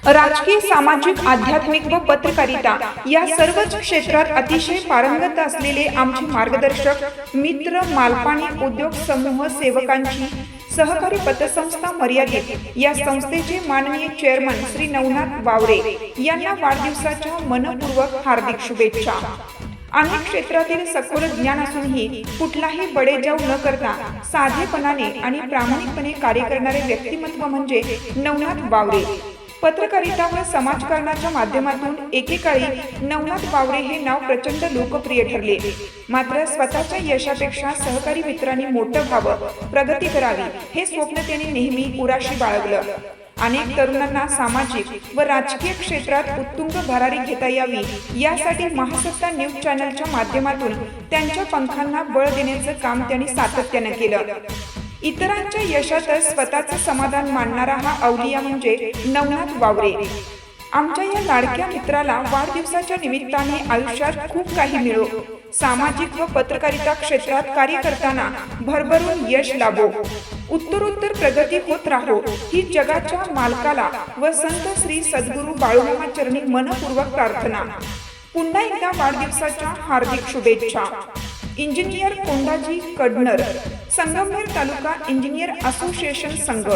राजकीय, सामाजिक, आध्यात्मिक व पत्रकारिता या सर्वच क्षेत्रात अतिशय पारंगत असलेले आमचे मार्गदर्शक मित्र मालपाणी उद्योग समूह सेवकांची सहकारी पतसंस्था मर्यादित या संस्थेचे माननीय चेअरमन श्री नवनाथ वावरे यांना वाढदिवसाच्या मनपूर्वक हार्दिक शुभेच्छा। अनेक क्षेत्रातील सखोल ज्ञान असूनही कुठलाही बडेजाव न करता साधेपणाने आणि प्रामाणिकपणे कार्य करणारे व्यक्तिमत्व म्हणजे नवनाथ वावरे। पत्रकारिता व समाजकारणाच्या माध्यमातून एकेकाळी नवनाथ वावरे हे नाव प्रचंड लोकप्रिय ठरले। मात्र स्वतःच्या यशापेक्षा सहकारी मित्रांनी मोठं व्हावं, प्रगती करावी हे स्वप्न त्यांनी नेहमी उराशी बाळगलं। अनेक तरुणांना सामाजिक व राजकीय क्षेत्रात उत्तुंग भरारी घेता यावी यासाठी महासत्ता न्यूज चॅनलच्या माध्यमातून त्यांच्या पंखांना बळ देण्याचं काम त्यांनी सातत्याने केलं। इतरांच्या यशातच स्वतःचं समाधान मानणारा हा अवलिया म्हणजे नवनाथ वावरे। आमच्या या लाडक्या मित्राला वाढदिवसाच्या निमित्ताने आयुष्यात खूप काही मिळो, सामाजिक व पत्रकारिता क्षेत्रात कार्य करताना भरभरून यश लाभो, उत्तरोत्तर प्रगती होत राहो ही जगाच्या मालकाला व संत श्री सद्गुरू बाळूमामा चरणी मनपूर्वक प्रार्थना। पुन्हा एकदा वाढदिवसाच्या हार्दिक शुभेच्छा। इंजिनियर कोंडाजी कडनर, संगमनेर तालुका इंजिनियर असोसिएशन संघ।